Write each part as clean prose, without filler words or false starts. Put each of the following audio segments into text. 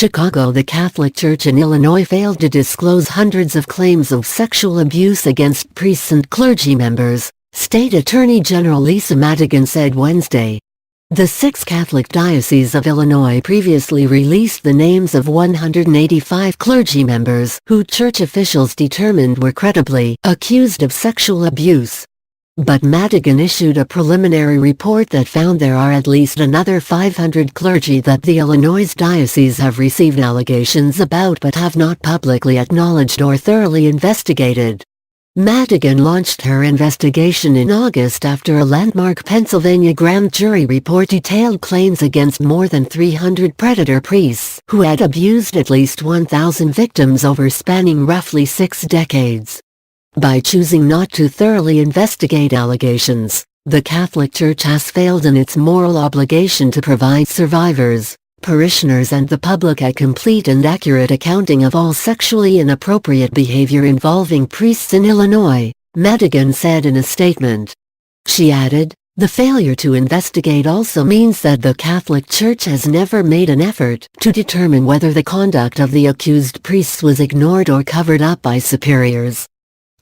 Chicago. The Catholic Church in Illinois failed to disclose hundreds of claims of sexual abuse against priests and clergy members, State Attorney General Lisa Madigan said Wednesday. The six Catholic dioceses of Illinois previously released the names of 185 clergy members who church officials determined were credibly accused of sexual abuse. But Madigan issued a preliminary report that found there are at least another 500 clergy that the Illinois diocese have received allegations about but have not publicly acknowledged or thoroughly investigated. Madigan launched her investigation in August after a landmark Pennsylvania grand jury report detailed claims against more than 300 predator priests who had abused at least 1,000 victims over spanning roughly 6 decades. By choosing not to thoroughly investigate allegations, the Catholic Church has failed in its moral obligation to provide survivors, parishioners and the public a complete and accurate accounting of all sexually inappropriate behavior involving priests in Illinois, Madigan said in a statement. She added, "The failure to investigate also means that the Catholic Church has never made an effort to determine whether the conduct of the accused priests was ignored or covered up by superiors."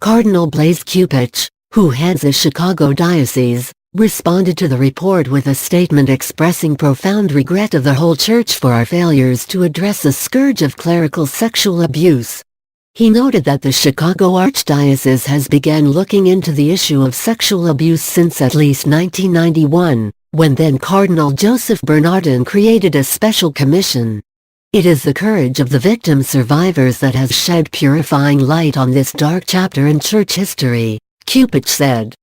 Cardinal Blaise Cupich, who heads the Chicago Diocese, responded to the report with a statement expressing profound regret of the whole Church for our failures to address the scourge of clerical sexual abuse. He noted that the Chicago Archdiocese has begun looking into the issue of sexual abuse since at least 1991, when then Cardinal Joseph Bernardin created a special commission. It is the courage of the victim survivors that has shed purifying light on this dark chapter in church history, Cupich said.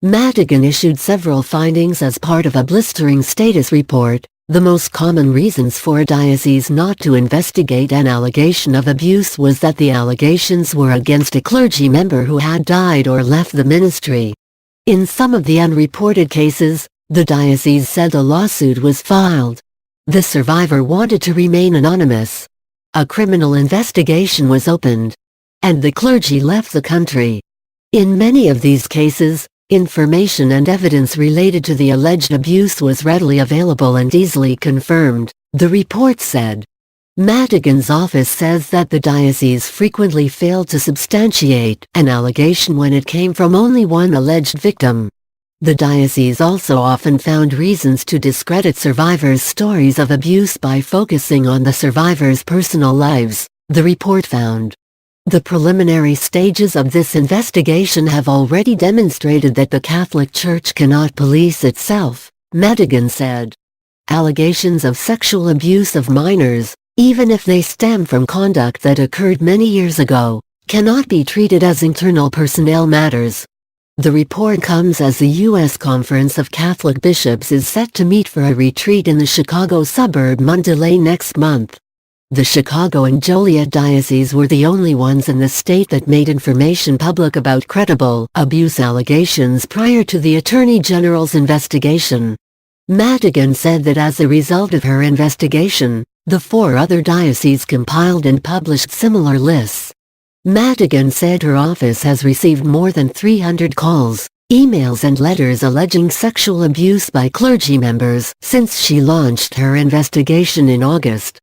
Madigan issued several findings as part of a blistering status report. The most common reasons for a diocese not to investigate an allegation of abuse was that the allegations were against a clergy member who had died or left the ministry. In some of the unreported cases, the diocese said a lawsuit was filed. The survivor wanted to remain anonymous. A criminal investigation was opened, and the clergy left the country. In many of these cases, information and evidence related to the alleged abuse was readily available and easily confirmed, the report said. Madigan's office says that the diocese frequently failed to substantiate an allegation when it came from only one alleged victim. The diocese also often found reasons to discredit survivors' stories of abuse by focusing on the survivors' personal lives, the report found. The preliminary stages of this investigation have already demonstrated that the Catholic Church cannot police itself, Madigan said. Allegations of sexual abuse of minors, even if they stem from conduct that occurred many years ago, cannot be treated as internal personnel matters. The report comes as the U.S. Conference of Catholic Bishops is set to meet for a retreat in the Chicago suburb Mondeley next month. The Chicago and Joliet dioceses were the only ones in the state that made information public about credible abuse allegations prior to the Attorney General's investigation. Madigan said that as a result of her investigation, the 4 other dioceses compiled and published similar lists. Madigan said her office has received more than 300 calls, emails and letters alleging sexual abuse by clergy members since she launched her investigation in August.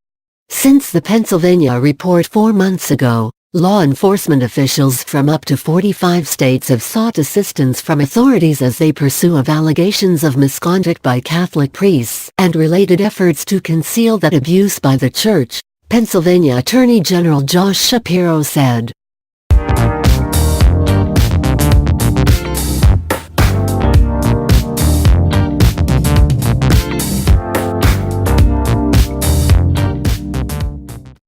Since the Pennsylvania report 4 months ago, law enforcement officials from up to 45 states have sought assistance from authorities as they pursue allegations of misconduct by Catholic priests and related efforts to conceal that abuse by the Church, Pennsylvania Attorney General Josh Shapiro said.